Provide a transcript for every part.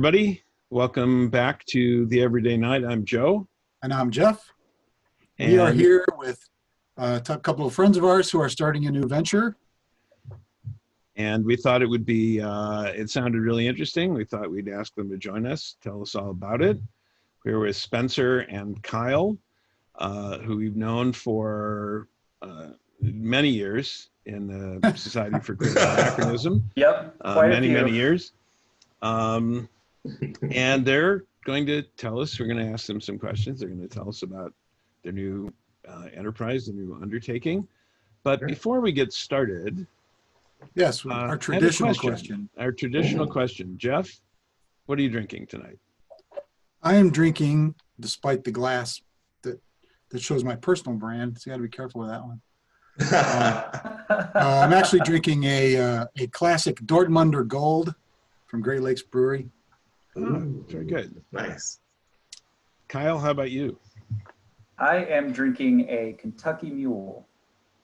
everybody. Welcome back to the Everyday Night. I'm Joe. And I'm Jeff. We are here with a couple of friends of ours who are starting a new venture. And we thought it would be, it sounded really interesting. We thought we'd ask them to join us, tell us all about it. We're with Spencer and Kyle, who we've known for many years in the Society for Creative Anachronism. Yep, many years. And they're going to tell us, we're going to ask them some questions. They're going to tell us about their new enterprise, the new undertaking. But before we get started, yes, our traditional question. Our traditional question. Jeff, what are you drinking tonight? I am drinking, despite the glass that shows my personal brand, so you got to be careful with that one. I'm actually drinking a classic Dortmunder Gold from Great Lakes Brewery. Oh, very good. Nice. Kyle, how about you? I am drinking a Kentucky Mule.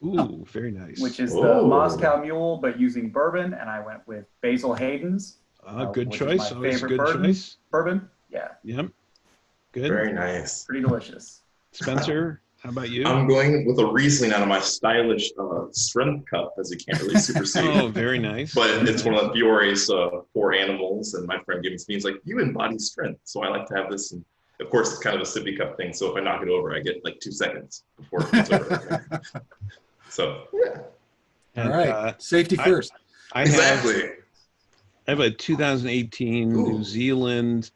Ooh, very nice. Which is the Moscow Mule, but using bourbon, and I went with Basil Hayden's. Good choice. Always good choice. Bourbon, yeah. Yep. Good. Very nice. Pretty delicious. Spencer, how about you? I'm going with a Riesling out of my stylish strength cup, as you can't really supersede. Oh, very nice. But it's one of the Fiore's 4 animals, and my friend gave it to me. He's like, you embody strength, so I like to have this. And of course, it's kind of a sippy cup thing, so if I knock it over, I get like 2 seconds before it goes over. So, yeah. All right, safety first. Exactly. I have a 2018 New Zealand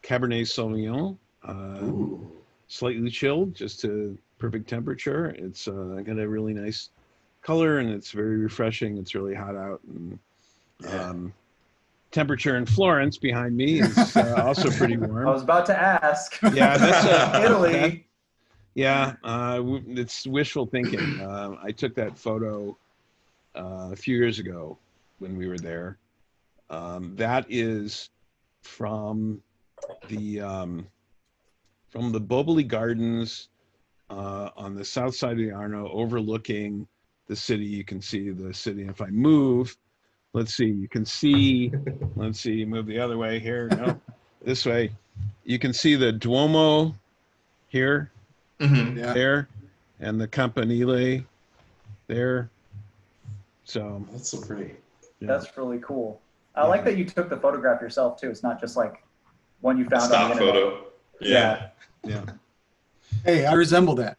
Cabernet Sauvignon, slightly chilled, just to perfect temperature. It's got a really nice color, and it's very refreshing. It's really hot out, and temperature in Florence behind me is also pretty warm. I was about to ask. Yeah, that's Italy. It's wishful thinking. I took that photo a few years ago when we were there. That is from the Boboli Gardens on the south side of the Arno, overlooking the city. You can see the city. If I move, let's see, you can see, let's see, move the other way here. No, this way. You can see the Duomo here, there, and the Campanile there. So that's so pretty. Yeah. That's really cool. I like that you took the photograph yourself too. It's not just like one you found Stock on the internet. photo. Yeah. Hey, I resemble that.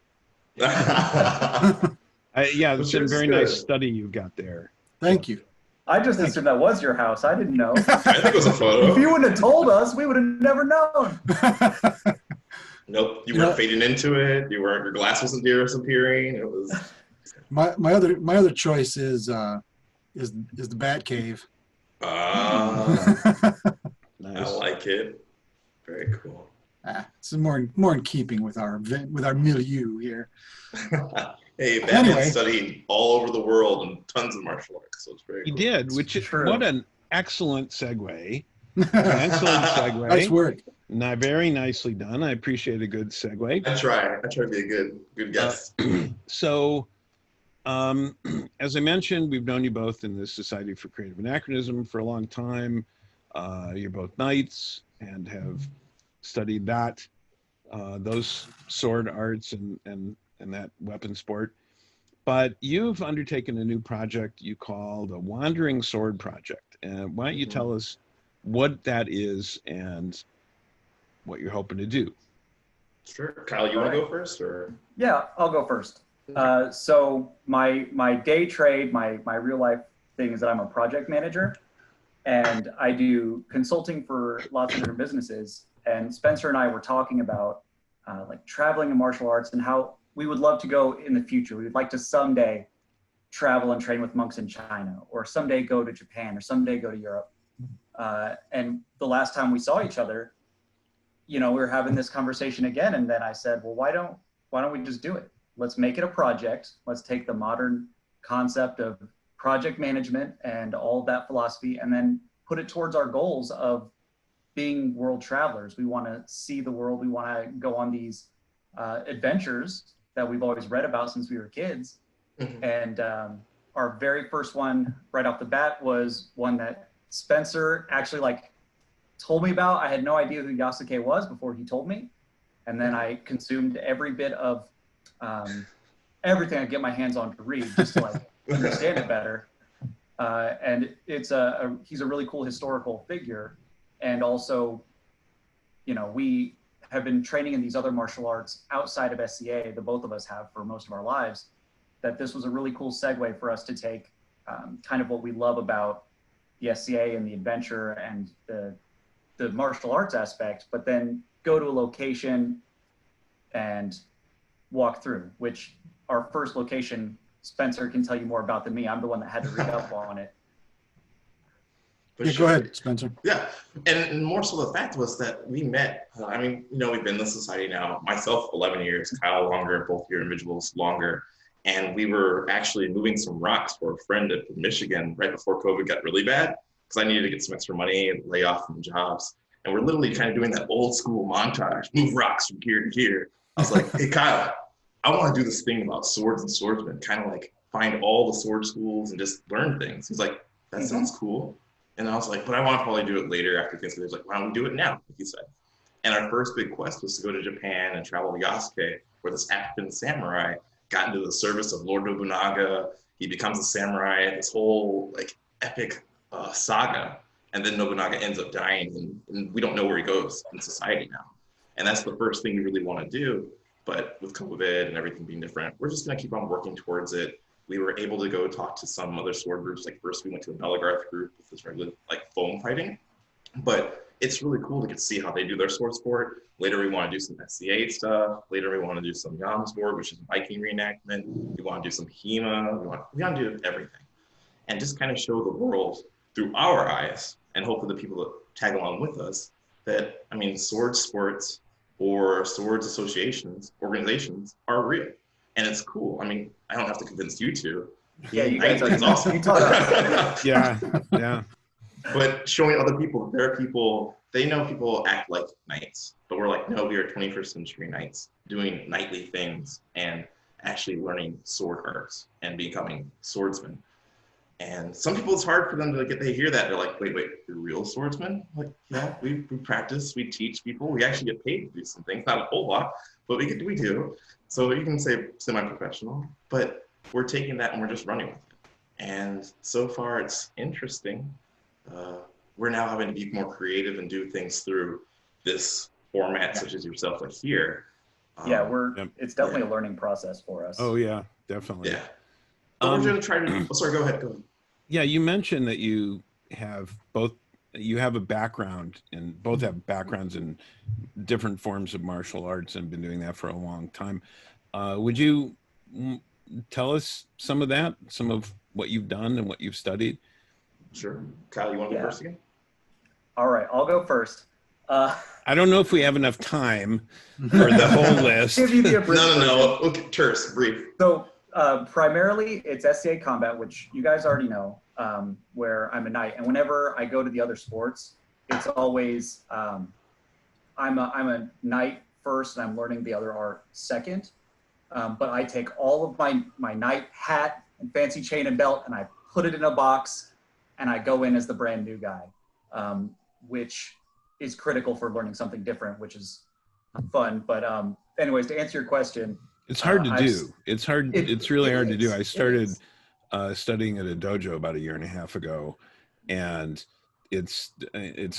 It's a very nice study you've got there. Thank you. I just assumed that was your house. I didn't know. I think it was a photo. If you wouldn't have told us, we would have never known. Nope, you weren't fading into it. Your glass wasn't disappearing. It was. My other choice is the Bat Cave. Nice. I like it. Very cool. It's more in keeping with our milieu here. Hey, Batman studied all over the world and tons of martial arts, so it's very cool. He did, which is what an excellent segue. Nice work. Very nicely done. I appreciate a good segue. I try to be a good guest. So, as I mentioned, we've known you both in the Society for Creative Anachronism for a long time. You're both knights and have studied those sword arts and that weapon sport. But you've undertaken a new project you call the Wandering Sword Project. And why don't you tell us what that is and what you're hoping to do? Sure. Kyle, you want to go first? Or? Yeah, I'll go first. So my day trade, my real life thing is that I'm a project manager, and I do consulting for lots of different businesses. And Spencer and I were talking about like traveling in martial arts and how we would love to go in the future. We would like to someday travel and train with monks in China, or someday go to Japan, or someday go to Europe. And the last time we saw each other, we were having this conversation again. And then I said, well, why don't we just do it? Let's make it a project. Let's take the modern concept of project management and all of that philosophy, and then put it towards our goals of being world travelers. We want to see the world. We want to go on these adventures that we've always read about since we were kids. And our very first one right off the bat was one that Spencer actually told me about. I had no idea who Yasuke was before he told me. And then I consumed every bit of everything I get my hands on to read just to like understand it better. And it's he's a really cool historical figure. And also, you know, we have been training in these other martial arts outside of SCA, the both of us have for most of our lives, that this was a really cool segue for us to take kind of what we love about the SCA and the adventure and the martial arts aspect, but then go to a location and walk through, which our first location, Spencer can tell you more about than me. I'm the one that had to read up on it. Yeah, go ahead, Spencer. Yeah, and more so the fact was that we met. I mean, you know, we've been in the society now. Myself, 11 years. Kyle, longer. Both your individuals, longer. And we were actually moving some rocks for a friend in Michigan right before COVID got really bad, because I needed to get some extra money and lay off from jobs. And we're literally kind of doing that old school montage, move rocks from here to here. I was like, hey, Kyle, I want to do this thing about swords and swordsmen, kind of like find all the sword schools and just learn things. He's like, that sounds cool. And I was like, but I want to probably do it later after things. He was like, why don't we do it now, like he said. And our first big quest was to go to Japan and travel to Yasuke, where this African samurai got into the service of Lord Nobunaga. He becomes a samurai, this whole like epic saga. And then Nobunaga ends up dying, and we don't know where he goes in society now. And that's the first thing you really want to do. But with COVID and everything being different, we're just going to keep on working towards it. We were able to go talk to some other sword groups. Like first we went to a Meligarth group with this regular like foam fighting. But it's really cool to get to see how they do their sword sport. Later we want to do some SCA stuff. Later we want to do some Yamsport, which is Viking reenactment. We want to do some HEMA. We want to do everything. And just kind of show the world through our eyes, and hopefully the people that tag along with us, that, I mean, sword sports or swords associations, organizations are real. And it's cool. I mean, I don't have to convince you to. Yeah, you guys it's awesome. You taught us. Yeah, yeah. But showing other people that there are people, they know people act like knights, but we're like, no, we are 21st century knights doing knightly things and actually learning sword arts and becoming swordsmen. And some people, it's hard for them to they hear that. They're like, wait, you're real swordsmen? Like, yeah, we practice, we teach people. We actually get paid to do some things, not a whole lot, but we do. So you can say semi-professional, but we're taking that and we're just running with it. And so far it's interesting. We're now having to be more creative and do things through this format, such as yourself like here. Yeah, it's definitely a learning process for us. Oh yeah, definitely. Yeah. But we're going to try to, sorry, go ahead. Yeah, you mentioned that you have a background and both have backgrounds in different forms of martial arts and been doing that for a long time. Would you tell us some of what you've done and what you've studied? Sure. Kyle, you want to go first again? All right, I'll go first. I don't know if we have enough time for the whole list. Give you the brief No. Okay, terse, brief. So primarily it's SCA combat, which you guys already know, where I'm a knight. And whenever I go to the other sports, it's always I'm a knight first, and I'm learning the other art second. But I take all of my knight hat and fancy chain and belt, and I put it in a box, and I go in as the brand new guy, which is critical for learning something different, which is fun. But anyways, to answer your question, it's hard to do. It's hard. It's really hard to do. I started studying at a dojo about 1.5 years ago, and it's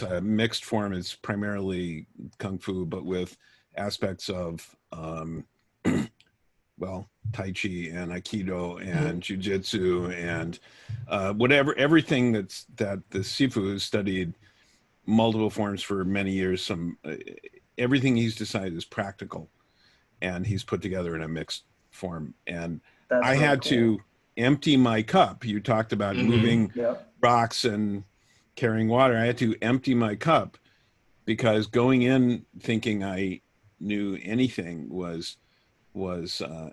a mixed form. It's primarily kung fu, but with aspects of tai chi and aikido and jujitsu and everything that the Sifu has studied multiple forms for many years. Everything he's decided is practical, and he's put together in a mixed form. And I had to empty my cup. You talked about moving rocks and carrying water. I had to empty my cup because going in thinking I knew anything was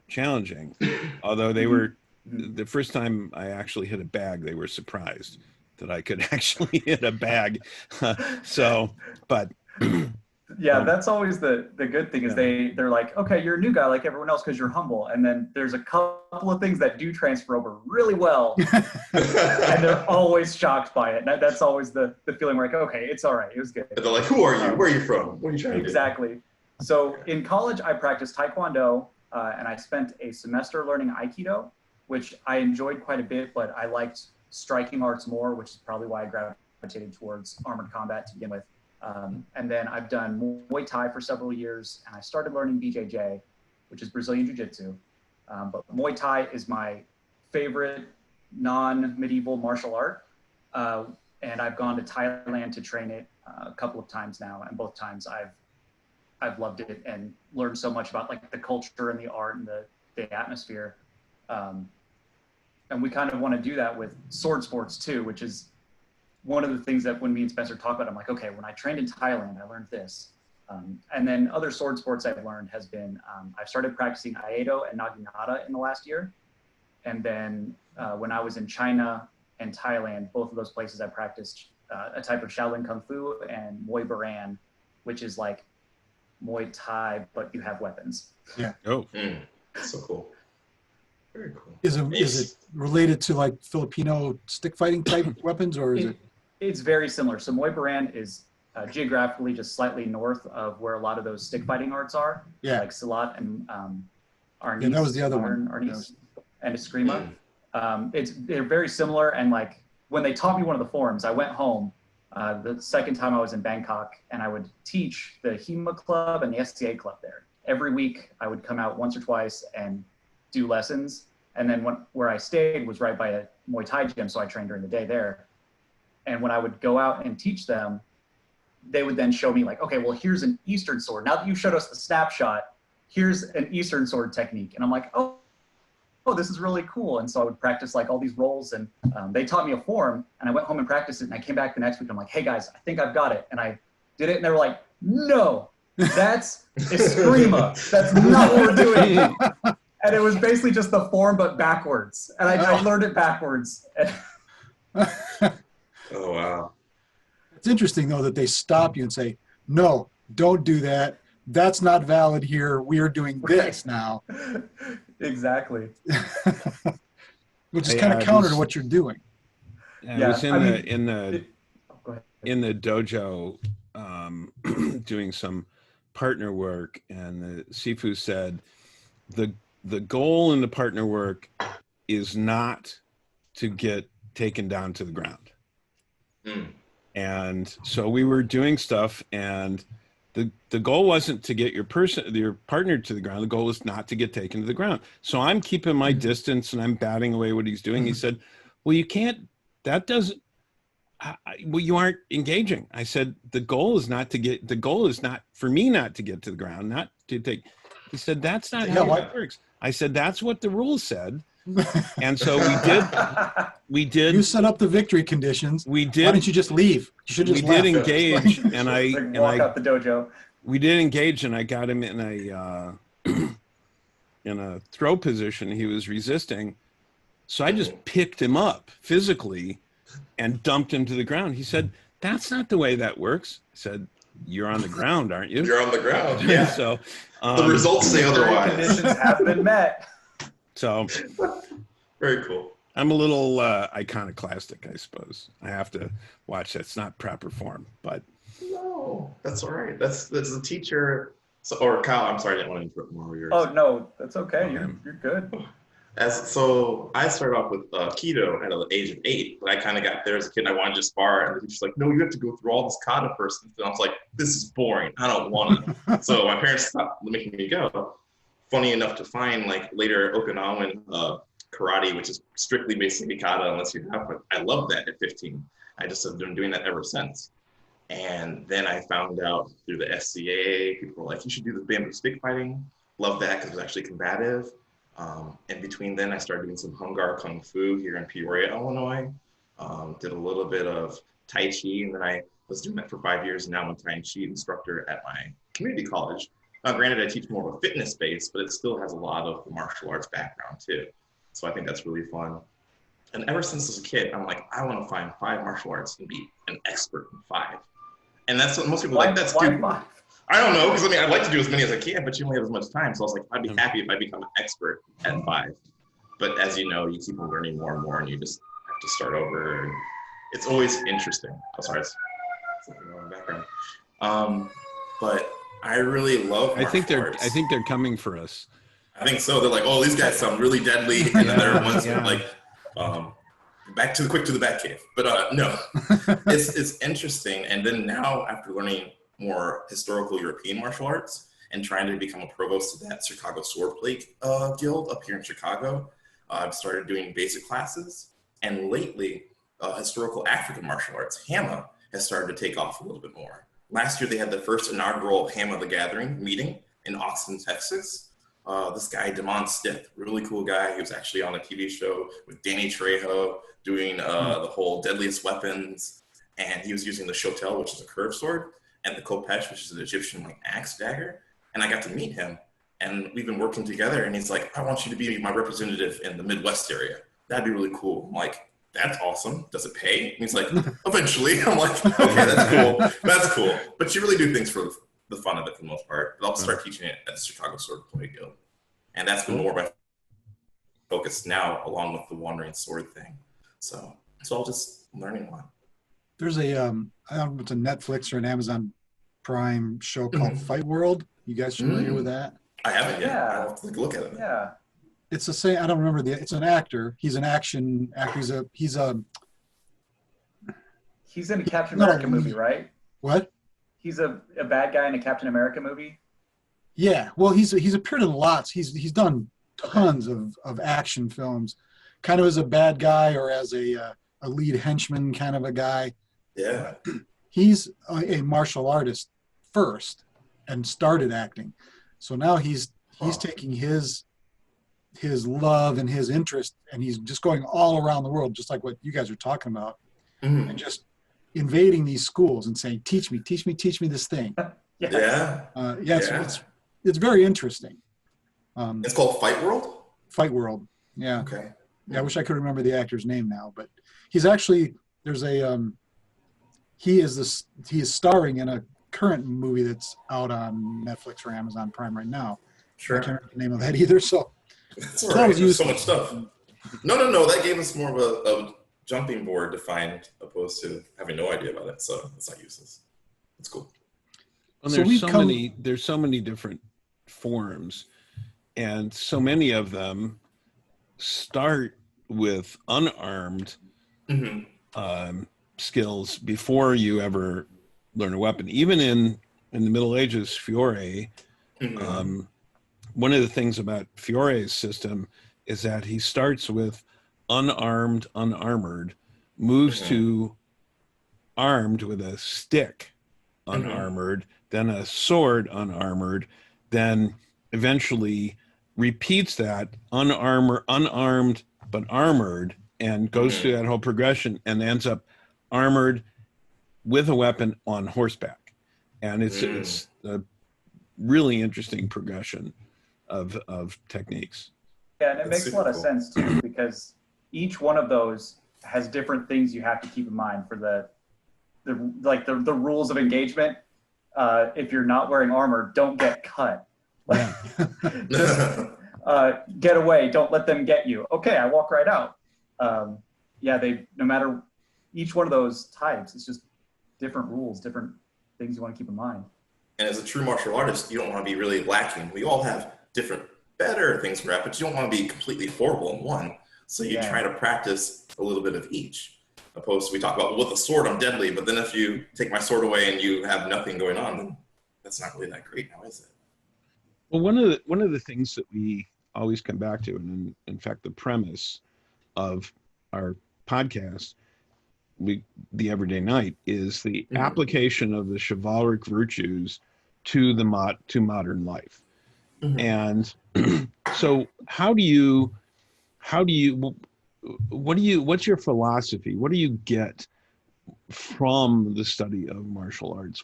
challenging. Although they were, the first time I actually hit a bag, they were surprised that I could actually hit a bag. But Yeah, that's always the good thing is Yeah. they're like, okay, you're a new guy like everyone else because you're humble. And then there's a couple of things that do transfer over really well, and they're always shocked by it. And that's always the feeling where like, okay, it's all right, it was good. And they're like, who are you? Where are you from? What are you trying to do? Exactly. So in college, I practiced Taekwondo, and I spent a semester learning Aikido, which I enjoyed quite a bit, but I liked striking arts more, which is probably why I gravitated towards armored combat to begin with. And then I've done Muay Thai for several years, and I started learning BJJ, which is Brazilian Jiu-Jitsu. But Muay Thai is my favorite non-medieval martial art. And I've gone to Thailand to train it a couple of times now, and both times I've loved it and learned so much about like the culture and the art and the atmosphere. And we kind of want to do that with sword sports too, which is one of the things that when me and Spencer talk about, I'm like, okay, when I trained in Thailand, I learned this. And then other sword sports I've learned has been, I've started practicing Aikido and Naginata in the last year. And then when I was in China and Thailand, both of those places I practiced a type of Shaolin Kung Fu and Muay Baran, which is like Muay Thai, but you have weapons. Yeah. Oh, That's so cool. Very cool. Is it related to like Filipino stick fighting type weapons, or is it? It's very similar. So Muay Baran is geographically just slightly north of where a lot of those stick fighting arts are. Yeah. Like Silat and Arnis. Yeah, that was the other one. Arnis and Eskrima. They're very similar, and like when they taught me one of the forms, I went home the second time I was in Bangkok, and I would teach the HEMA club and the SCA club there. Every week I would come out once or twice and do lessons. And then where I stayed was right by a Muay Thai gym, so I trained during the day there. And when I would go out and teach them, they would then show me like, okay, well, here's an Eastern sword. Now that you showed us the snapshot, here's an Eastern sword technique. And I'm like, oh, this is really cool. And so I would practice like all these rolls, and they taught me a form, and I went home and practiced it. And I came back the next week, and I'm like, hey guys, I think I've got it. And I did it, and they were like, no, that's Eskrima. That's not what we're doing. And it was basically just the form, but backwards. And I learned it backwards. Oh, wow. It's interesting though that they stop you and say, no, don't do that. That's not valid here. We are doing this now. Exactly. Which is kind of counter to what you're doing. I was in the Go ahead. dojo doing some partner work, and the Sifu said the goal in the partner work is not to get taken down to the ground. And so we were doing stuff, and the goal wasn't to get your partner to the ground. The goal was not to get taken to the ground. So I'm keeping my distance, and I'm batting away what he's doing. He said, well, you can't, that doesn't, well, you aren't engaging. I said, the goal is not for me not to get to the ground, not to take. He said, that's not how it works. I said, that's what the rules said. And so we did. You set up the victory conditions. We did. Why didn't you just leave? You should just did left. engage, and I walk out the dojo. We did engage, and I got him in a throw position. He was resisting, so I just picked him up physically and dumped him to the ground. He said, "That's not the way that works." I said, "You're on the ground, aren't you?" You're on the ground. Yeah. So the results say otherwise. Conditions have been met. So very cool. I'm a little iconoclastic, I suppose. I have to watch. That's not proper form, but no, that's all right. That's the teacher. So, or Kyle, I'm sorry, I didn't want to interrupt more of yours. Oh no, that's okay. You're good. So I started off with keto at the age of 8, but I kind of got there as a kid. And I wanted to spar, and the teacher's like, "No, you have to go through all this kata first." And I was like, "This is boring. I don't want to." So my parents stopped making me go. Funny enough to find like later Okinawan karate, which is strictly basically kata unless you have. But I loved that at 15. I just have been doing that ever since. And then I found out through the SCA, people were like, "You should do the bamboo stick fighting." Love that because it was actually combative. In between then, I started doing some Hungar Kung Fu here in Peoria, Illinois. Did a little bit of Tai Chi, and then I was doing that for 5 years. And now I'm a Tai Chi instructor at my community college. Now, granted, I teach more of a fitness base, but it still has a lot of the martial arts background too. So I think that's really fun. And ever since as a kid, I'm like, I want to find 5 martial arts and be an expert in 5. And that's what most people are like. That's why too. 5? I don't know, because I mean, I'd like to do as many as I can, but you only have as much time. So I was like, I'd be happy if I become an expert at 5. But as you know, you keep on learning more and more, and you just have to start over. And it's always interesting. Oh, sorry, something wrong in the background. But I really love martial arts. I think they're coming for us. I think so. They're like, oh, these guys sound really deadly, and then there are ones that are like, back to the back cave. But no, it's interesting. And then now, after learning more historical European martial arts and trying to become a provost of that Chicago Swordplate Guild up here in Chicago, I've started doing basic classes. And lately, historical African martial arts, HAMA, has started to take off a little bit more. Last year, they had the first inaugural HAMA the Gathering meeting in Austin, Texas. This guy, Damon Stith, really cool guy. He was actually on a TV show with Danny Trejo doing the whole deadliest weapons. And he was using the shotel, which is a curved sword, and the khopesh, which is an Egyptian like axe dagger. And I got to meet him, and we've been working together. And he's like, I want you to be my representative in the Midwest area. That'd be really cool. I'm like, that's awesome. Does it pay? And he's like, eventually. I'm like, okay, that's cool. That's cool. But you really do things for the fun of it for the most part. But I'll start teaching it at the Chicago Swordplate Guild. And that's been more my focus now, along with the Wandering Sword thing. So I'll just learning a lot. There's a, I don't know if it's a Netflix or an Amazon Prime show called Fight World. You guys familiar with that? I haven't yet. Yeah. I'll have to take a look at it. Yeah. It's the same. I don't remember it's an actor. He's an action actor. He's in a Captain America movie, right? What? He's a bad guy in a Captain America movie. Yeah. Well, he's appeared in lots. He's done tons of action films, kind of as a bad guy or as a lead henchman kind of a guy. Yeah. He's a martial artist first and started acting. So now he's taking his love and his interest, and he's just going all around the world, just like what you guys are talking about, and just invading these schools and saying, teach me this thing. It's very interesting. It's called Fight World? Fight World. Yeah. Okay. Yeah, I wish I could remember the actor's name now, but he's actually, he is starring in a current movie that's out on Netflix or Amazon Prime right now. Sure. I can't remember the name of that either. So that's all right. There's so much stuff. No. That gave us more of a jumping board to find, opposed to having no idea about it. So it's not useless. It's cool. Well, there's so many different forms, and so many of them start with unarmed skills before you ever learn a weapon. Even in the Middle Ages, Fiore, one of the things about Fiore's system is that he starts with unarmored, moves to armed with a stick, unarmored, then a sword, unarmored, then eventually repeats that unarmed but armored, and goes through that whole progression and ends up armored with a weapon on horseback. And it's a really interesting progression of techniques. Yeah, and it makes a lot of sense too, because each one of those has different things you have to keep in mind for the rules of engagement. If you're not wearing armor, don't get cut. Get away, don't let them get you. Okay, I walk right out. No matter each one of those types, it's just different rules, different things you want to keep in mind. And as a true martial artist, you don't want to be really lacking. We all have different better things we're at, but you don't want to be completely horrible in one. So you try to practice a little bit of each. Opposed to, we talk about, with a sword, I'm deadly, but then if you take my sword away and you have nothing going on, then that's not really that great now, is it? Well, one of the things that we always come back to, and in fact, the premise of our podcast, the Everyday Knight, is the application of the chivalric virtues to modern life. And so what's your philosophy? What do you get from the study of martial arts?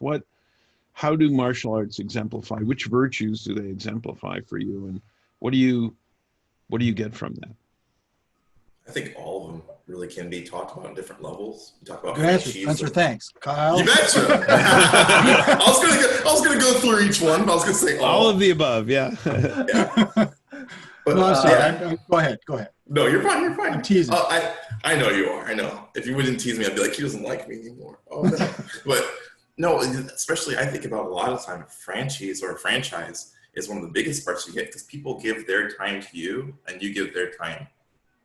How do martial arts exemplify? Which virtues do they exemplify for you? And what do you get from that? I think all of them really can be talked about on different levels. You talk about Good answer, Frenchies. Spencer. Thanks, Kyle. You betcha. I was gonna go through each one, but I was gonna say All of the above, yeah. Yeah. But, No, I'm sorry. yeah. Go ahead. Go ahead. No, you're fine. You're fine. I'm teasing. I know you are. I know. If you wouldn't tease me, I'd be like, he doesn't like me anymore. Oh no. But no, especially I think about a lot of time, a franchise or a franchise is one of the biggest parts you get because people give their time to you and you give their time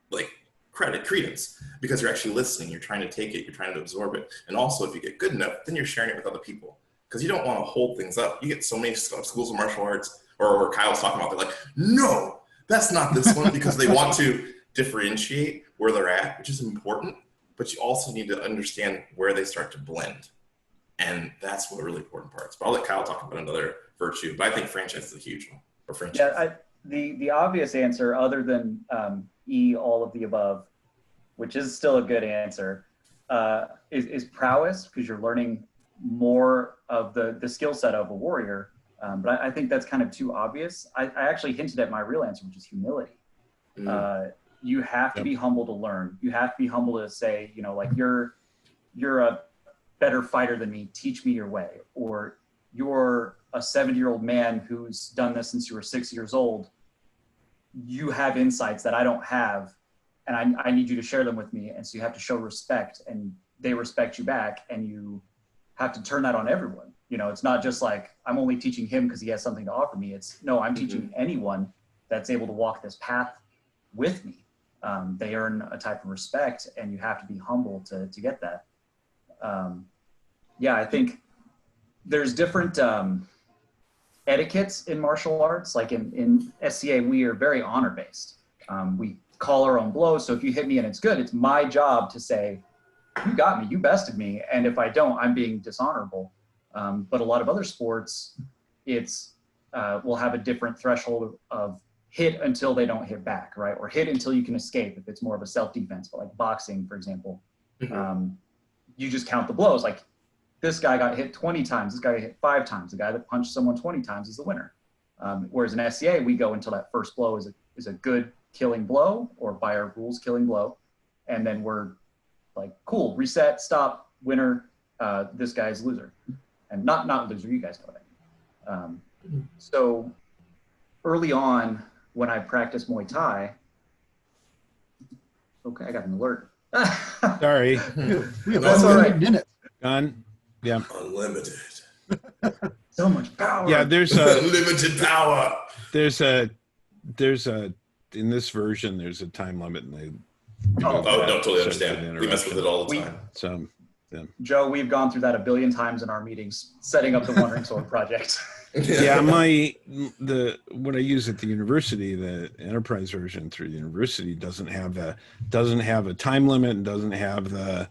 like credence because you're actually listening. You're trying to take it. You're trying to absorb it. And also, if you get good enough, then you're sharing it with other people because you don't want to hold things up. You get so many schools of martial arts or Kyle's talking about, they're like, no, that's not this one because they want to differentiate where they're at, which is important, but you also need to understand where they start to blend. And that's one of the really important parts. But I'll let Kyle talk about another virtue, but I think franchise is a huge one. Or franchise. Yeah, the obvious answer, other than all of the above, which is still a good answer, is prowess, because you're learning more of the skill set of a warrior. But I think that's kind of too obvious. I actually hinted at my real answer, which is humility. You have to be humble to learn. You have to be humble to say, like you're a better fighter than me. Teach me your way. Or you're a 70-year-old man who's done this since you were 6 years old. You have insights that I don't have, and I need you to share them with me. And so you have to show respect, and they respect you back, and you have to turn that on everyone. It's not just like I'm only teaching him because he has something to offer me. It's no, I'm teaching anyone that's able to walk this path with me. They earn a type of respect, and you have to be humble to get that. I think there's different etiquettes in martial arts. Like in SCA, we are very honor based. We call our own blows. So if you hit me and it's good, it's my job to say, you got me, you bested me. And if I don't, I'm being dishonorable. But a lot of other sports, it's will have a different threshold of hit until they don't hit back, right? Or hit until you can escape if it's more of a self-defense. But like boxing, for example, you just count the blows. Like this guy got hit 20 times, this guy got hit 5 times. The guy that punched someone 20 times is the winner. Whereas in SCA, we go until that first blow is a good killing blow, or by our rules, killing blow. And then we're like, cool, reset, stop, winner, this guy's loser. And not loser, you guys know what I mean. So early on, when I practiced Muay Thai, okay, I got an alert. Sorry. We have That's all right. minutes. Gone. Yeah. Unlimited. So much power. Yeah, there's a Unlimited power. there's a in this version there's a time limit, and they No, totally so it's an understand. We mess with it all the time. So yeah. Joe, we've gone through that a billion times in our meetings, setting up the One Ring Sword project. Yeah, what I use at the university, the enterprise version through the university doesn't have a time limit and doesn't have the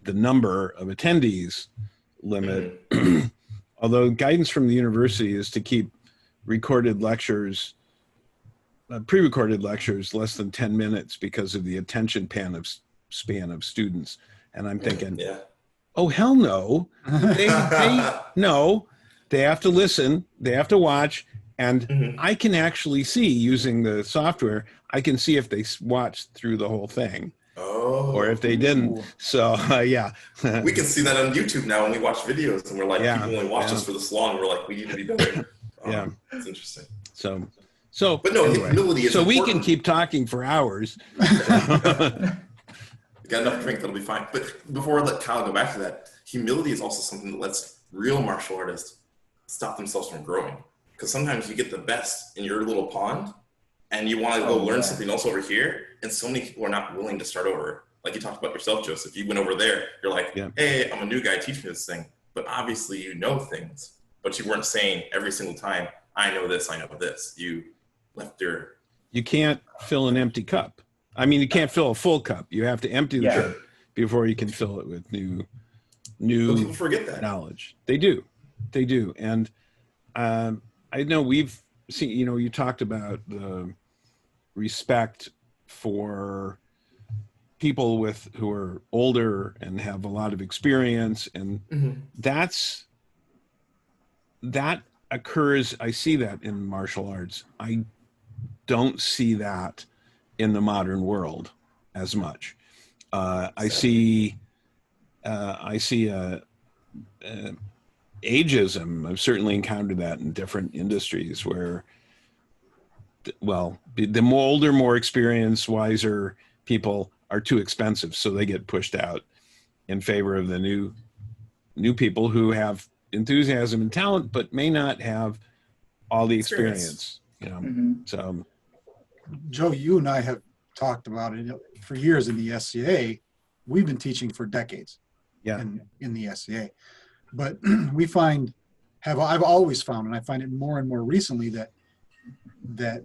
number of attendees limit. Although guidance from the university is to keep recorded lectures, pre-recorded lectures, less than 10 minutes because of the attention span of students. And I'm thinking, oh, hell no. No, they have to listen, they have to watch, and I can actually see, using the software, I can see if they watched through the whole thing. Oh. Or if they didn't. So, yeah. We can see that on YouTube now when we watch videos, and we're like, people only watch us for this long. We're like, we need to be better. That's interesting. So, but no, anyway, humility is so important. we can keep talking for hours. Got enough drink, that'll be fine. But before I let Kyle go back to that, humility is also something that lets real martial artists stop themselves from growing. Because sometimes you get the best in your little pond, and you want to go learn something else over here, and so many people are not willing to start over. Like you talked about yourself, Joseph. You went over there, you're like, hey, I'm a new guy, teach me this thing. But obviously you know things, but you weren't saying every single time, I know this, I know this. You left your... You can't fill an empty cup. I mean, you can't fill a full cup. You have to empty the cup before you can fill it with new but people forget that. knowledge. They do. And I know we've seen, you talked about the respect for people who are older and have a lot of experience, and that occurs. I see that in martial arts. I don't see that in the modern world as much. I see ageism. I've certainly encountered that in different industries where, well, the older, more experienced, wiser people are too expensive, so they get pushed out in favor of the new people who have enthusiasm and talent, but may not have all the experience. So, Joe, you and I have talked about it for years in the SCA. We've been teaching for decades. Yeah. In the SCA, but we I've always found, and I find it more and more recently, that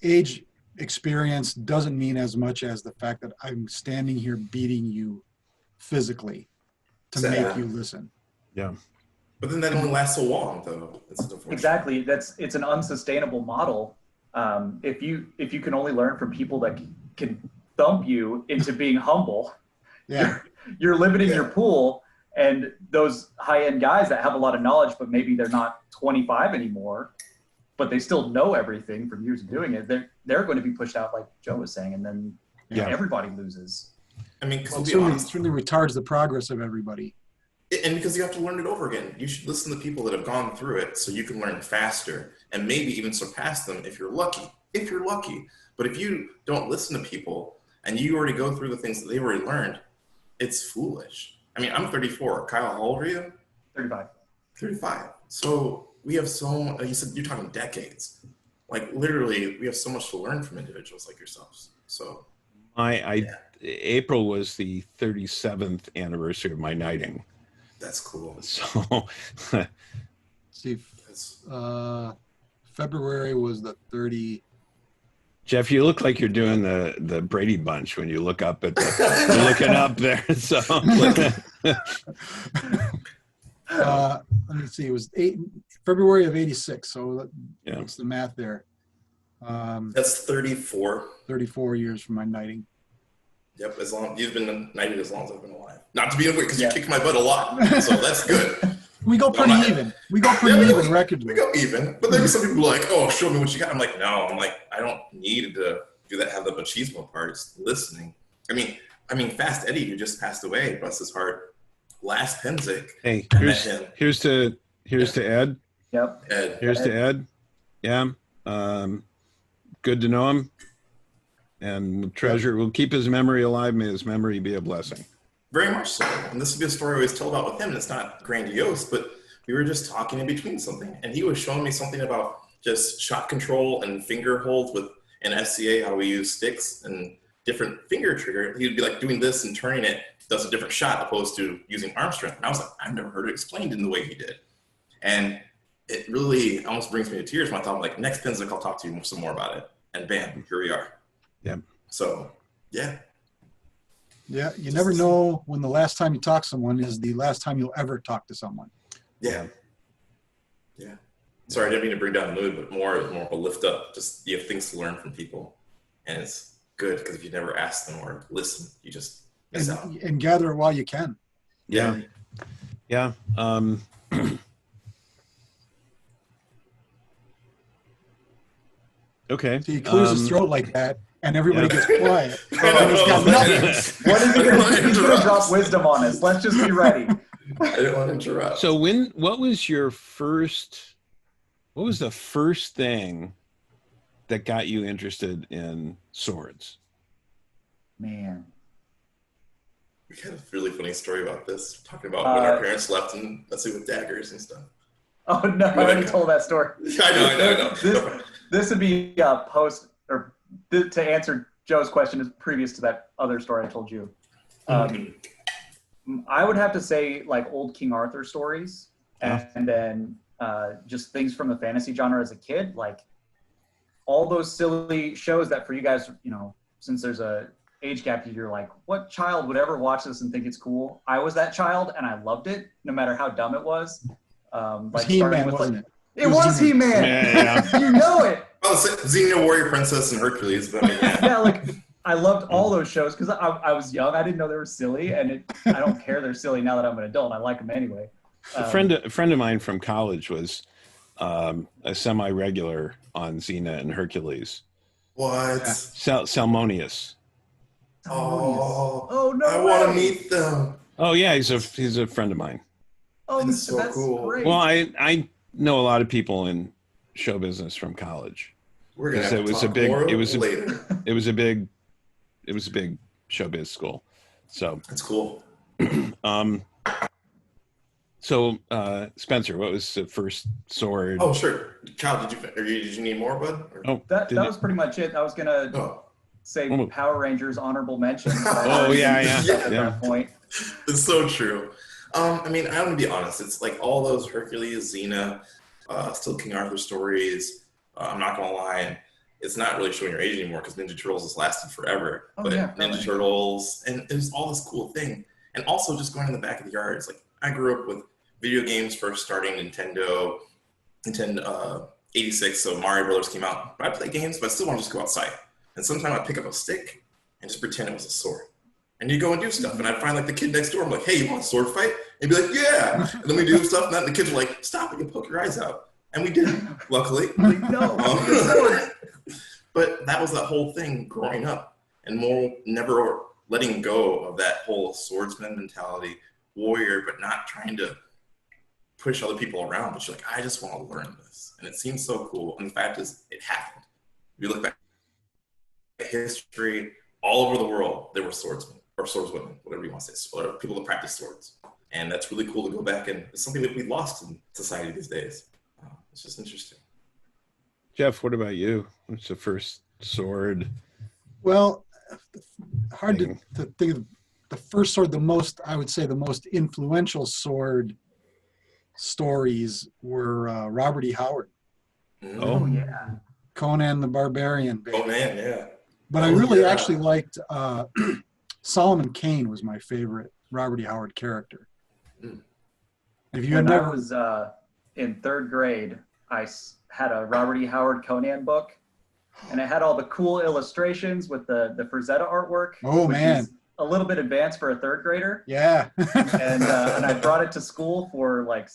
age experience doesn't mean as much as the fact that I'm standing here beating you physically to make you listen. Yeah. But then that only lasts so long, though. Exactly. It's an unsustainable model. If you can only learn from people that can thump you into being humble, you're limiting your pool. And those high-end guys that have a lot of knowledge, but maybe they're not 25 anymore, but they still know everything from years of doing it, they're going to be pushed out, like Joe was saying, and then everybody loses. I mean, because it certainly retards the progress of everybody. And because you have to learn it over again. You should listen to people that have gone through it so you can learn faster and maybe even surpass them if you're lucky. But if you don't listen to people and you already go through the things that they've already learned, it's foolish. I mean, I'm 34. Kyle, how old are you? 35. 35. So we have you said you're talking decades. Like literally, we have so much to learn from individuals like yourselves. So April was the 37th anniversary of my knighting. That's cool. So see, February was the 30. Jeff, you look like you're doing the Brady Bunch when you look up at you're looking up there. So let me see. It was February of '86. So what's the math there? That's 34. 34 years from my knighting. Yep, as long you've been knighted as long as I've been alive. Not to be weird, because you kicked my butt a lot, so that's good. We go pretty even. We go pretty even record. We go even, but then some people are like, "Oh, show me what you got." I'm like, "No." I'm like, I don't need to do that. Have the machismo part. It's listening. I mean, Fast Eddie, who just passed away, bless his heart. Last Penzic. Hey, here's to Ed. Yep. Ed. Here's to Ed. Yeah. Good to know him. And we'll keep his memory alive. May his memory be a blessing. Very much so. And this will be a story I always tell about with him. And it's not grandiose, but we were just talking in between something. And he was showing me something about just shot control and finger holds with an SCA, how we use sticks and different finger trigger. He'd be like doing this and turning it, does a different shot opposed to using arm strength. And I was like, I've never heard it explained in the way he did. And it really almost brings me to tears when I thought, I'm like, next Penzic, I'll talk to you some more about it. And bam, here we are. Yeah. So, yeah. Yeah, you never know when the last time you talk to someone is the last time you'll ever talk to someone. Yeah. Yeah. Sorry, I didn't mean to bring down the mood, but more of a lift up. Just you have things to learn from people. And it's good because if you never ask them or listen, you just miss out. And gather it while you can. Yeah. Yeah. Okay. So he clears his throat like that, and everybody gets quiet. What is he going to do? He's going to drop wisdom on us. Let's just be ready. I didn't want to interrupt. So what was the first thing that got you interested in swords? Man. We had a really funny story about this, talking about when our parents left and let's see with daggers and stuff. Oh no, I already told that story. I know. This would be to answer Joe's question is previous to that other story I told you. I would have to say like old King Arthur stories, and then just things from the fantasy genre as a kid, like all those silly shows that for you guys, since there's a age gap, you're like, what child would ever watch this and think it's cool? I was that child and I loved it, no matter how dumb it was. Like He-Man, wasn't it? It was He-Man. Yeah. You know it. Well, Xena, Warrior Princess, and Hercules. But yeah, like I loved all those shows because I was young. I didn't know they were silly, and I don't care they're silly now that I'm an adult. I like them anyway. A friend of mine from college was a semi-regular on Xena and Hercules. What? Yeah. Salmonius. Oh, Oh, no I want to way. meet them. Oh yeah, he's a friend of mine. Oh, That's so that's cool. great. Well, I know a lot of people in show business from college. We're gonna Because have to talk more later. it was a big showbiz school. So That's cool. um Spencer, what was the first sword? Oh, sure. Kyle, did you need more, bud? Or- Oh, That didn't was pretty much it. I was gonna Oh, say Oh. Power Rangers honorable mention. Oh, yeah. At that point. it's so true. I mean, I'm gonna be honest. It's like all those Hercules, Xena, still King Arthur stories. I'm not gonna lie. It's not really showing your age anymore because Ninja Turtles has lasted forever. Oh, but yeah, Ninja really. Turtles, and it was all this cool thing. And also just going in the back of the yard. It's like I grew up with video games first starting Nintendo 86, so Mario Brothers came out. But I play games, but I still want to just go outside. And sometimes I'd pick up a stick and just pretend it was a sword. And you go and do stuff. And I'd find like the kid next door. I'm like, hey, you want a sword fight? And he'd be like, yeah. And then we do stuff, and the kids were like, stop it, you poke your eyes out. And we did, luckily. Like, no, swords. But that was that whole thing growing up. And more never letting go of that whole swordsman mentality, warrior, but not trying to push other people around. But you're like, I just want to learn this. And it seems so cool. And the fact is, it happened. If you look back at history, all over the world, there were swordsmen or swordswomen, whatever you want to say, or people that practice swords. And that's really cool to go back, and it's something that we lost in society these days. It's just interesting. Jeff, what about you? What's the first sword? Well, hard to thing? think of the first sword. I would say the most influential sword stories were Robert E. Howard, Oh, yeah. Conan the Barbarian. Oh man, yeah. But I really actually liked Solomon Kane was my favorite Robert E. Howard character. Mm. If you When had I never, was in third grade, I had a Robert E. Howard Conan book, and it had all the cool illustrations with the Frazetta artwork. Oh, which man. is a little bit advanced for a third grader. yeah, And I brought it to school for like,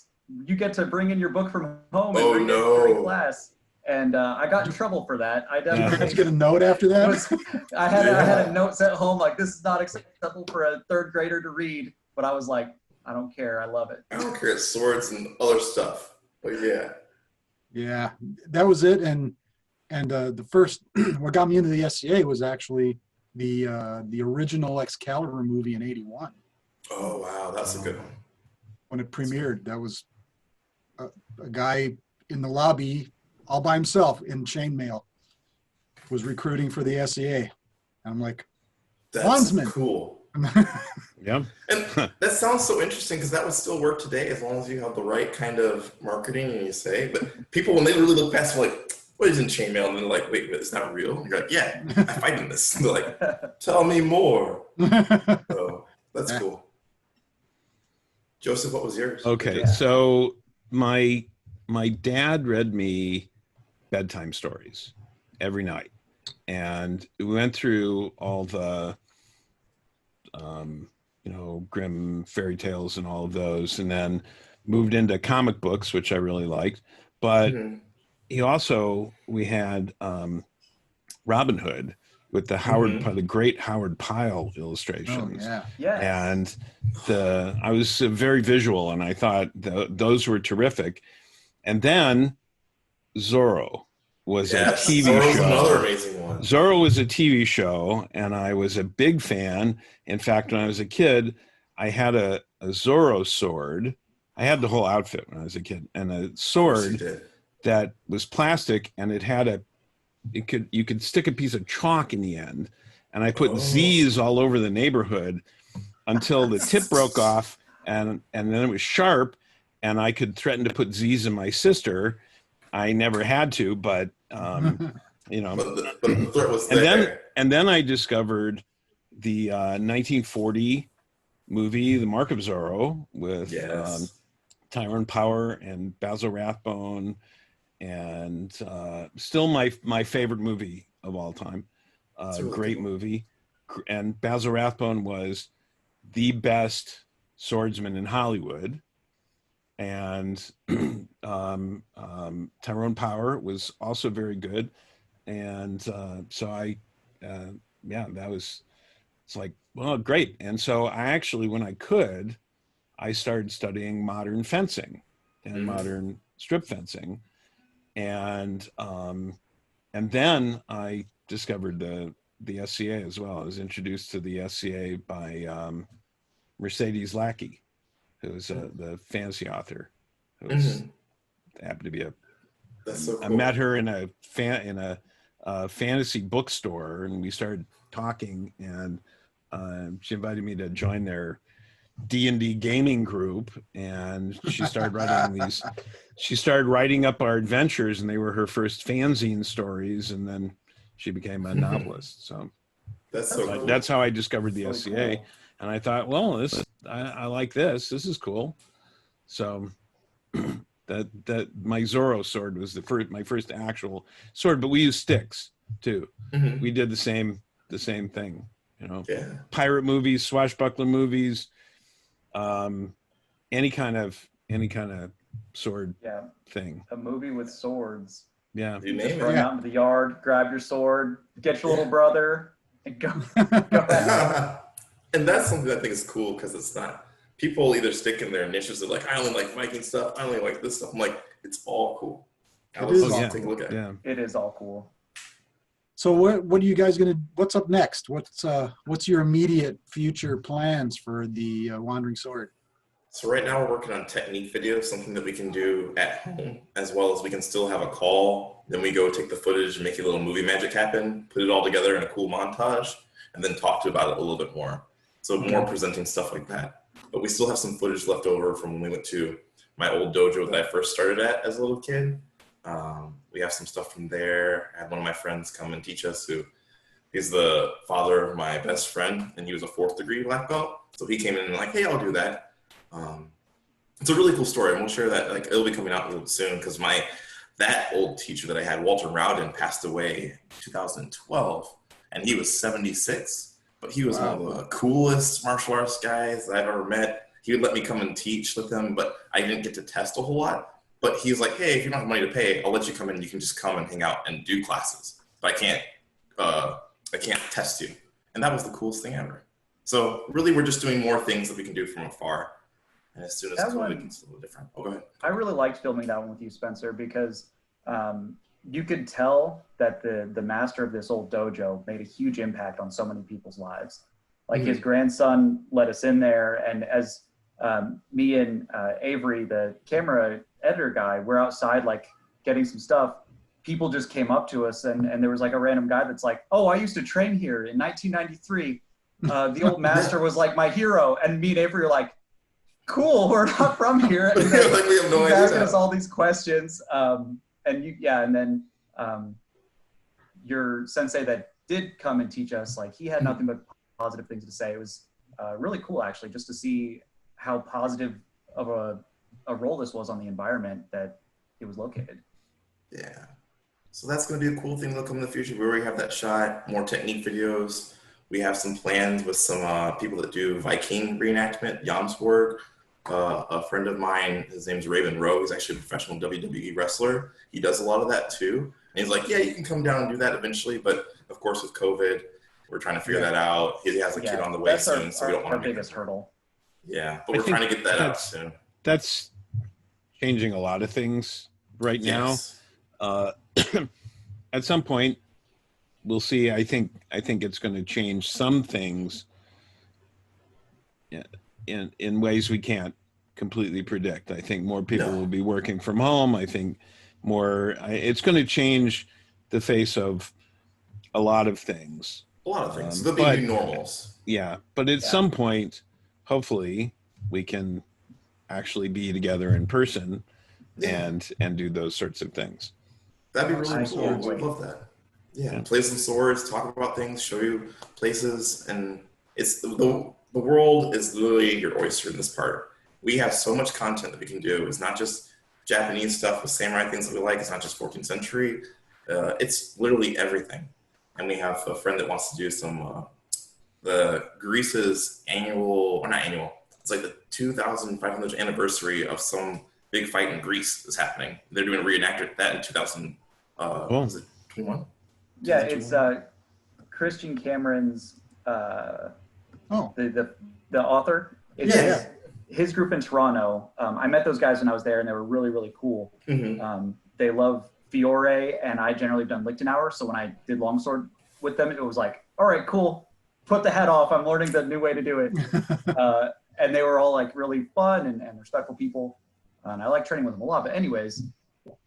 you get to bring in your book from home and Oh, read it during class. And I got in trouble for that. I did your definitely parents get a note after that? I had a note sent home like, this is not acceptable for a third grader to read. But I was like, I don't care. I love it. I don't care, it's swords and other stuff. But yeah. Yeah, that was it. And the first, what got me into the SCA was actually the original Excalibur movie in '81 Oh wow, that's a good one. when it premiered. That was a guy in the lobby all by himself in chainmail was recruiting for the SCA. And I'm like, That's Bondsman. cool. Yeah. And that sounds so interesting because that would still work today as long as you have the right kind of marketing and you say. But people, when they really look past, are like, what is in chainmail? And they're like, wait, but it's not real. And you're like, yeah, I fight in this. And they're like, tell me more. So that's cool. Joseph, what was yours? Okay, Yeah. so my dad read me bedtime stories every night, and we went through all the Grimm fairy tales and all of those, and then moved into comic books, which I really liked. But we had Robin Hood with the great Howard Pyle oh, illustrations. yeah. Yes. And I was very visual, and I thought those were terrific. And then Zorro was a TV Zorro's show. another amazing one. Zorro was a TV show, and I was a big fan. In fact, when I was a kid, I had a Zorro sword. I had the whole outfit when I was a kid, and a sword that was plastic, and it had you could stick a piece of chalk in the end, and I put Z's all over the neighborhood until the tip broke off, and then it was sharp, and I could threaten to put Z's in my sister. I never had to, but But the threat was there. and then I discovered the 1940 movie, The Mark of Zorro, with Tyrone Power and Basil Rathbone, and still my favorite movie of all time. Really Great cool. movie, and Basil Rathbone was the best swordsman in Hollywood, and Tyrone Power was also very good. And so yeah, it's like, well, great. And so I actually, when I started studying modern fencing and modern strip fencing. And then I discovered the SCA as well. I was introduced to the SCA by Mercedes Lackey, who's the fantasy author, who's happened to be That's so cool. I met her in a fantasy bookstore, and we started talking, and she invited me to join their D&D gaming group, and she started writing up our adventures, and they were her first fanzine stories, and then she became a novelist. So that's so cool. that's how I discovered the SCA. Cool. And I thought, well, I like this is cool. So that my Zorro sword was my first actual sword, but we used sticks too. We did the same thing, Yeah. Pirate movies, swashbuckler movies, any kind of sword thing. A movie with swords. Yeah. You Just name run it. out into the yard, grab your sword, get your little brother, and go back. And that's something I think is cool, because it's not, people either stick in their niches of like, I only like Viking stuff, I only like this stuff. I'm like, it's all cool. It is all Take a look at it. Yeah. It is all cool. So what are you guys what's up next? What's your immediate future plans for the Wandering Sword? So right now we're working on technique videos, something that we can do at home, as well as we can still have a call. Then we go take the footage and make a little movie magic happen, put it all together in a cool montage, and then talk about it a little bit more. So more presenting stuff like that. But we still have some footage left over from when we went to my old dojo that I first started at as a little kid. We have some stuff from there. I had one of my friends come and teach us, he's the father of my best friend, and he was a 4th degree black belt. So he came in and like, hey, I'll do that. It's a really cool story, and we'll share that. Like, it'll be coming out a little soon, because that old teacher that I had, Walter Rowden, passed away in 2012, and he was 76. But he was one of the coolest martial arts guys I've ever met. He would let me come and teach with him, but I didn't get to test a whole lot. But he's like, hey, if you don't have money to pay, I'll let you come in. You can just come and hang out and do classes. But I can't test you. And that was the coolest thing ever. So really, we're just doing more things that we can do from afar. And as soon as COVID gets a little different. Oh, go ahead. I really liked filming that one with you, Spencer, because you could tell that the master of this old dojo made a huge impact on so many people's lives. Like his grandson let us in there, and as me and Avery, the camera editor guy, we're outside like getting some stuff, people just came up to us, and there was like a random guy that's like, oh, I used to train here in 1993. The old master was like my hero. And me and Avery are like, cool, we're not from here. And then like, we have no he's idea. asking us all these questions. And then your sensei that did come and teach us, like, he had nothing but positive things to say. It was really cool, actually, just to see how positive of a role this was on the environment that it was located. Yeah. So that's going to be a cool thing to come in the future. We already have that shot, more technique videos. We have some plans with some people that do Viking reenactment, Jomsborg. A friend of mine, his name's Raven Rowe. He's actually a professional WWE wrestler. He does a lot of that too. And he's like, yeah, you can come down and do that eventually. But of course, with COVID, we're trying to figure that out. He has a kid on the way soon, so we don't want our biggest hurdle. Yeah, but we're trying to get that out soon. That's changing a lot of things right now. At some point, we'll see. I think it's going to change some things in ways we can't completely predict. I think more people will be working from home. I think it's going to change the face of a lot of things. A lot of things. There'll be new normals. Yeah, but at some point, hopefully, we can actually be together in person and do those sorts of things. That'd be really cool. We'd love that. Yeah, play some swords, talk about things, show you places, and it's the world is literally your oyster in this part. We have so much content that we can do. It's not just Japanese stuff with samurai things that we like. It's not just 14th century. It's literally everything. And we have a friend that wants to do some the Greece's it's like the 2,500th anniversary of some big fight in Greece is happening. They're doing a reenactment that in 2021. Yeah, it's Christian Cameron's the author. It's Yeah. his group in Toronto. I met those guys when I was there, and they were really, really cool. Mm-hmm. They love Fiore, and I generally have done Lichtenauer. So when I did longsword with them, it was like, all right, cool. Put the hat off. I'm learning the new way to do it. And they were all like really fun and respectful people. And I like training with them a lot. But anyways,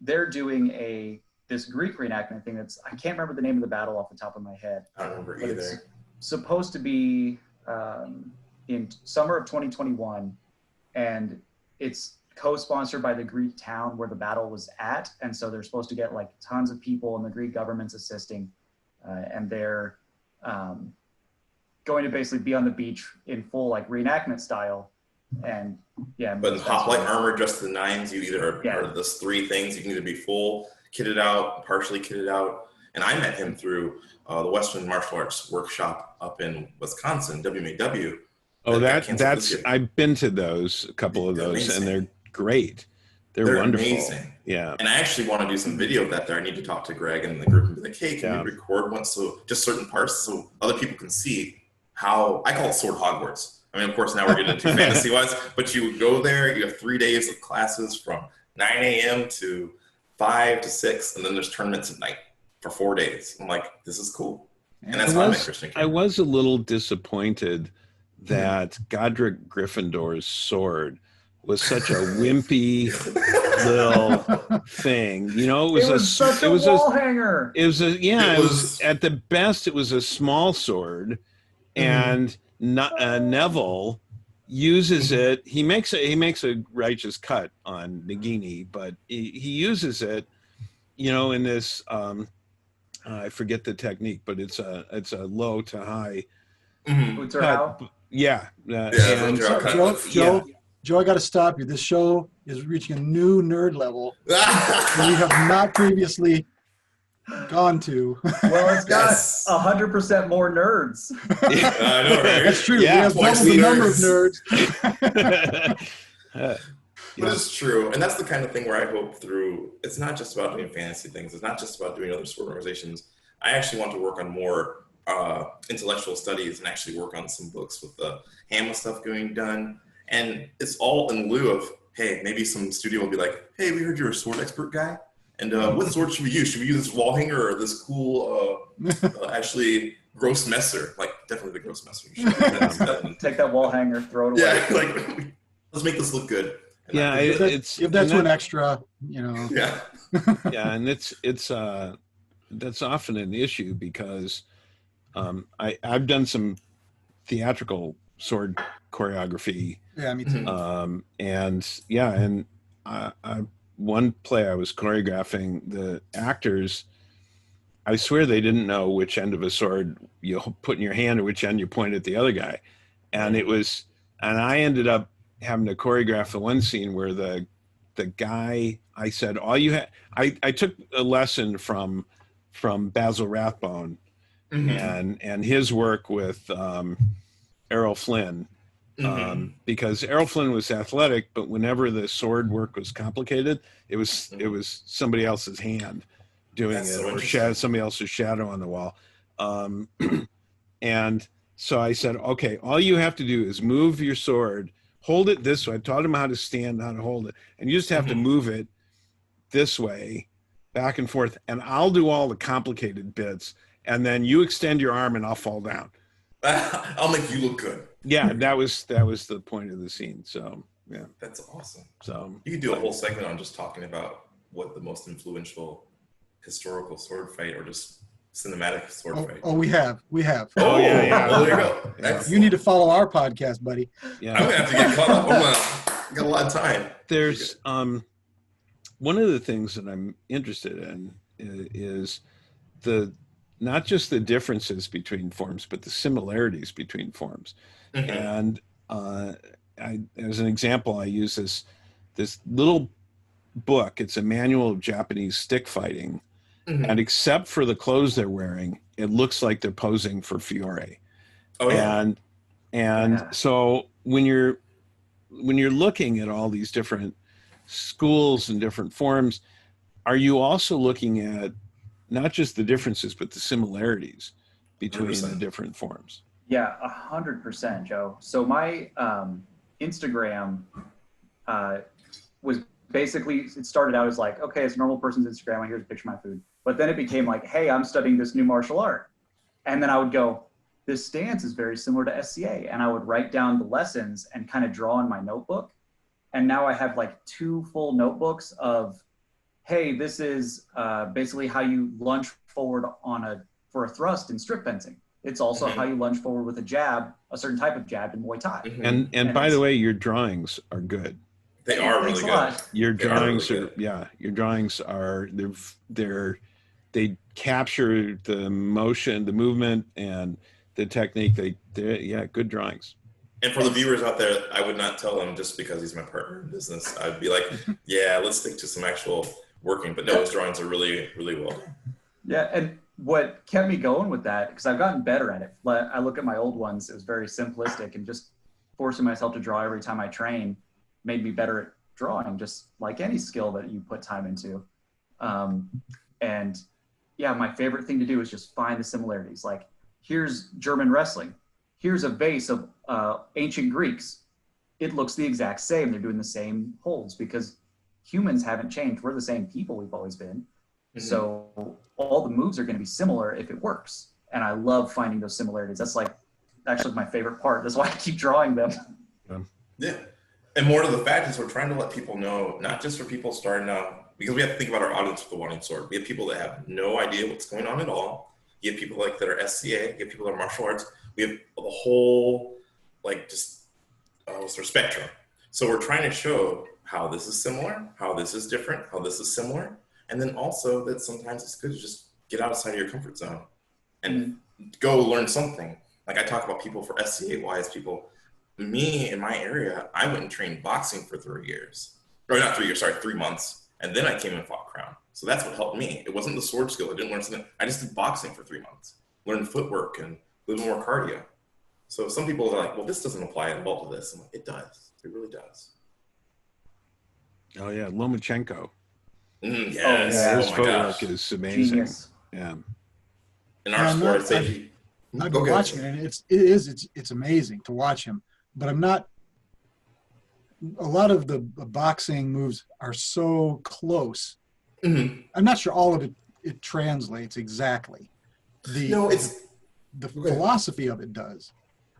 they're doing this Greek reenactment thing I can't remember the name of the battle off the top of my head. I don't remember But either. it's supposed to be in summer of 2021. And it's co-sponsored by the Greek town where the battle was at. And so they're supposed to get like tons of people, and the Greek government's assisting. And they're going to basically be on the beach in full like reenactment style. And yeah. But in hoplite armor, dressed to the nines, you either are those three things. You can either be full kitted out, partially kitted out. And I met him through the Western Martial Arts Workshop up in Wisconsin, WMAW. Oh, that's I've been to those, a couple of those, amazing. and they're great. They're wonderful. Amazing. Yeah. And I actually want to do some video of that there. I need to talk to Greg and the group and be like, hey, can we record one? So just certain parts so other people can see how, I call it sword Hogwarts. I mean, of course, now we're getting into fantasy wise, but you go there, you have 3 days of classes from 9 a.m. to 5 to 6, and then there's tournaments at night for 4 days. I'm like, this is cool. And that's why I'm interested. I was a little disappointed that Godric Gryffindor's sword was such a wimpy little thing. You know, it was such a wall hanger. It was at the best, it was a small sword, and Neville uses it. He makes a righteous cut on Nagini, but he uses it, you know, in this I forget the technique, but it's a low to high cut. Joe, I got to stop you. This show is reaching a new nerd level that we have not previously gone to. Well, it's got 100% more nerds. I know, right? That's true. Yeah, we have double the number of nerds. But it's true. And that's the kind of thing where I hope through, it's not just about doing fantasy things. It's not just about doing other sport organizations. I actually want to work on more intellectual studies and actually work on some books with the HAMA stuff going done. And it's all in lieu of, hey, maybe some studio will be like, hey, we heard you're a sword expert guy. And what sword should we use? Should we use this wall hanger or this cool, actually, gross messer? Like, definitely the gross messer. Take that wall hanger, throw it away. Yeah, like, let's make this look good. And give that to an extra, you know. Yeah. Yeah, and that's often an issue because I've done some theatrical sword choreography. Yeah, me too. One play I was choreographing, the actors, I swear they didn't know which end of a sword you put in your hand or which end you point at the other guy. And I ended up having to choreograph the one scene where the guy, I said, I took a lesson from Basil Rathbone and his work with Errol Flynn. Because Errol Flynn was athletic, but whenever the sword work was complicated, it was somebody else's hand doing it, or somebody else's shadow on the wall. And so I said, okay, all you have to do is move your sword, hold it this way. I taught him how to stand, how to hold it, and you just have to move it this way, back and forth, and I'll do all the complicated bits, and then you extend your arm and I'll fall down. I'll make you look good. Yeah, that was the point of the scene. So yeah, that's awesome. So you could do a whole segment on just talking about what the most influential historical sword fight or just cinematic sword fight. Oh, we have. Oh yeah. Well, there you go. You need to follow our podcast, buddy. Yeah, I'm gonna have to get caught up. I got a lot of time. There's one of the things that I'm interested in is not just the differences between forms, but the similarities between forms. And as an example, I use this little book. It's a manual of Japanese stick fighting, and except for the clothes they're wearing, it looks like they're posing for Fiore. Oh, yeah. And so when you're looking at all these different schools and different forms, are you also looking at not just the differences, but the similarities between the 100%. different forms. Yeah, 100%, Joe. So my Instagram was basically, it started out as like, okay, it's a normal person's Instagram. Here's a picture of my food. But then it became like, hey, I'm studying this new martial art. And then I would go, this stance is very similar to SCA. And I would write down the lessons and kind of draw in my notebook. And now I have like 2 full notebooks of, hey, this is basically how you lunge forward for a thrust in strip fencing. It's also how you lunge forward with a jab, a certain type of jab in Muay Thai. And by the way, your drawings are good. They are really good. Your drawings really are your drawings are they capture the motion, the movement, and the technique. They good drawings. And for the viewers out there, I would not tell him just because he's my partner in business. I'd be like, yeah, let's stick to some actual working. But no, his drawings are really, really well done. Yeah, and what kept me going with that, because I've gotten better at it. I look at my old ones, it was very simplistic, and just forcing myself to draw every time I train made me better at drawing, just like any skill that you put time into. And yeah, my favorite thing to do is just find the similarities. Like, here's German wrestling. Here's a vase of ancient Greeks. It looks the exact same. They're doing the same holds because humans haven't changed. We're the same people we've always been. So all the moves are going to be similar if it works. And I love finding those similarities. That's like actually my favorite part. That's why I keep drawing them. Yeah. And more to the fact is we're trying to let people know, not just for people starting out, because we have to think about our audience with the Waddell sword. We have people that have no idea what's going on at all. You have people like that are SCA, you have people that are martial arts. We have the whole, like, just spectrum. So we're trying to show how this is similar, how this is different, how this is similar. And then also that sometimes it's good to just get outside of your comfort zone and go learn something. Like I talk about people for SCA-wise people. Me, in my area, I went and trained boxing for 3 years. Or not 3 years, sorry, 3 months. And then I came and fought Crown. So that's what helped me. It wasn't the sword skill. I didn't learn something. I just did boxing for 3 months. Learned footwork and a little more cardio. So some people are like, well, this doesn't apply at all to this. I'm like, it does. It really does. Oh, yeah. Lomachenko. Yes. His Oh my footwork gosh. is amazing. Genius. Yeah. In our sport, I'd say I've been watching it, and it's amazing to watch him. But I'm not. A lot of the boxing moves are so close. I'm not sure all of it translates exactly. The philosophy of it does.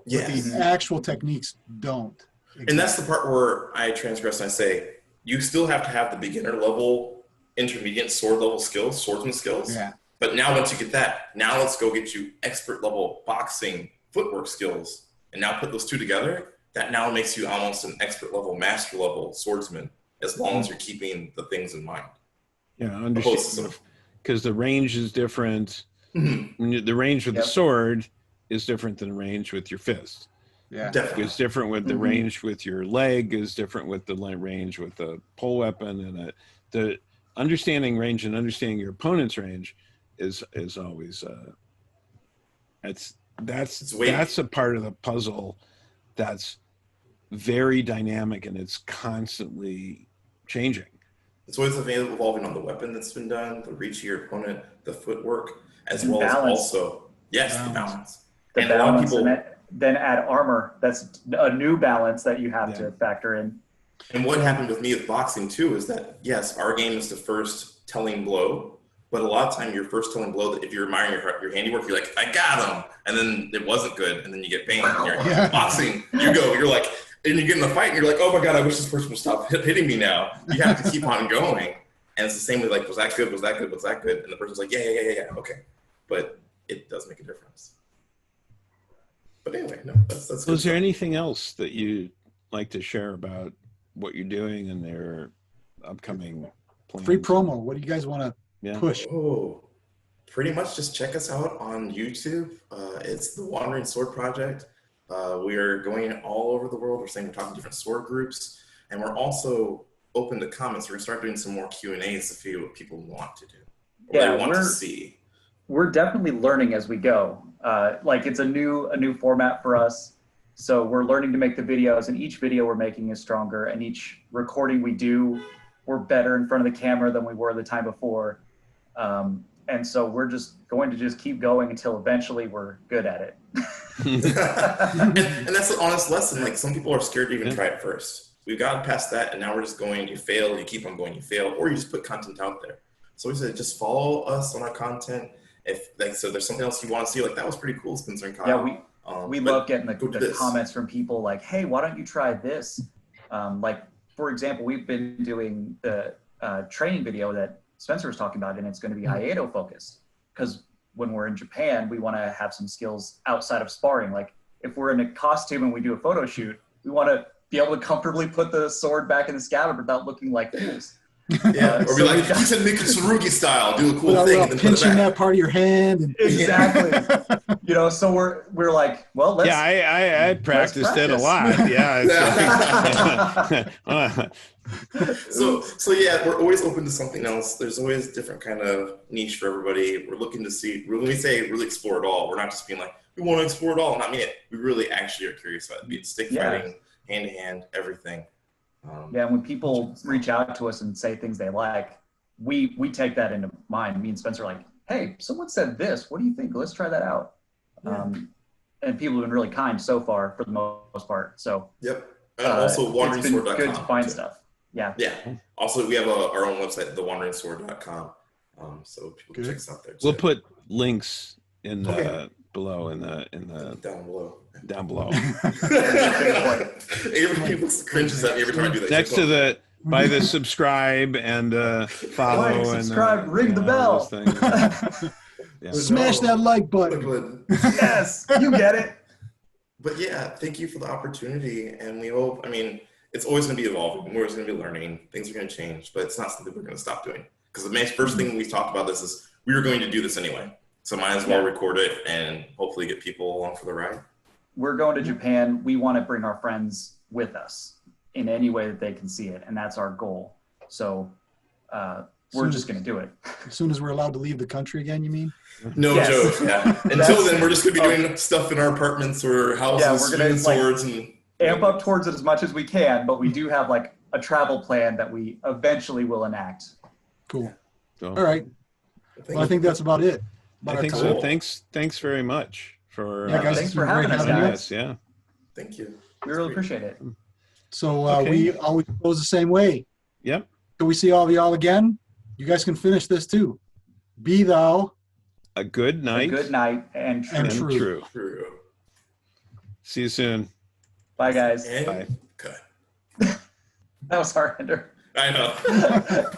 Yes. But the actual techniques don't. Exactly. And that's the part where I transgress and I say, you still have to have the beginner level, intermediate sword level skills, swordsman skills. Yeah. But now once you get that, now let's go get you expert level boxing footwork skills. And now put those two together, that now makes you almost an expert level, master level swordsman, as long as you're keeping the things in mind. Yeah, understand. Because the range is different. Mm-hmm. The range with the sword is different than the range with your fist. Yeah, definitely. It's different with the range with your leg is different with the range with the pole weapon, and the understanding range and understanding your opponent's range is always that's a part of the puzzle that's very dynamic and it's constantly changing. It's always evolving on the weapon that's been done, the reach of your opponent, the footwork, as well balance. As also the balance. The and balance, a lot of people, and then add armor. That's a new balance that you have to factor in. And what happened with me with boxing too is that, yes, our game is the first telling blow, but a lot of time your first telling blow, that if you're admiring your handiwork, you're like, I got him. And then it wasn't good. And then you get banged. And boxing, you're like, and you get in the fight and you're like, oh my God, I wish this person would stop hitting me now. You have to keep on going. And it's the same way, like, was that good? Was that good? Was that good? And the person's like, yeah, okay. But it does make a difference. But anyway, no, that's good. Is there anything else that you'd like to share about what you're doing and their upcoming plans? Free promo. What do you guys want to push? Oh, pretty much just check us out on YouTube. It's the Wandering Sword Project. We are going all over the world. We're talking to different sword groups, and we're also open to comments. We're gonna start doing some more Q&As to see what people want to do, what they want to see. We're definitely learning as we go. Like it's a new format for us. So we're learning to make the videos, and each video we're making is stronger, and each recording we do, we're better in front of the camera than we were the time before. And so we're just going to just keep going until eventually we're good at it. and that's the honest lesson. Like, some people are scared to even try it first. We've gotten past that, and now we're just going. You fail, you keep on going. You fail, or you just put content out there. So we said, just follow us on our content. If like, so there's something else you want to see, like that was pretty cool, Spencer and Kyle. Yeah, we love getting the comments from people like, hey, why don't you try this? Like, for example, we've been doing the training video that Spencer was talking about, and it's going to be Iato focused, because when we're in Japan, we want to have some skills outside of sparring. Like, if we're in a costume and we do a photo shoot, we want to be able to comfortably put the sword back in the scabbard without looking like fools. Yeah, or be like, you said Mikitsurugi style, do a cool thing, and then pinching that part of your hand. And exactly. You know, so we're like, well, let's. Yeah, I practiced it a lot. Yeah. So yeah, we're always open to something else. There's always a different kind of niche for everybody. We're looking to see, when we say really explore it all, we're not just being like, we want to explore it all. And I mean it. We really actually are curious about it. Be it stick fighting, hand to hand, everything. Yeah, when people reach out to us and say things they like, we take that into mind. Me and Spencer are like, hey, someone said this. What do you think? Let's try that out. Yeah. And people have been really kind so far, for the most part. So yep. And also wanderingsword.com. It's been good to find stuff. Yeah. Yeah. Also, we have our own website, thewanderingsword.com. So people can check us out there too. We'll put links in the below in the down below. Everybody cringes at me every time I do that. Next to the subscribe and follow, like, and subscribe, ring the bell. Yeah. Smash that like button. Yes, you get it. But yeah, thank you for the opportunity, and we hope. I mean, it's always going to be evolving. We're always going to be learning. Things are going to change, but it's not something we're going to stop doing. Because the first thing we talked about this is we were going to do this anyway, so might as well record it and hopefully get people along for the ride. We're going to Japan. We want to bring our friends with us in any way that they can see it, and that's our goal. So we're just going to do it. As soon as we're allowed to leave the country again, you mean? No joke. Yeah. Until then, we're just going to be doing stuff in our apartments or houses, we're going to swords, and amp up towards it as much as we can. But we do have like a travel plan that we eventually will enact. Cool. All right. Well, I think that's about it. I think so. Thanks very much for guys, thanks for having us, guys. Yeah. Thank you. We really appreciate it. So we always close the same way. Yep. Till we see all of y'all again, you guys can finish this too. Be thou a good night. A good night and true. True. See you soon. Bye, guys. And bye. Cut. That was hard, Ender. I know.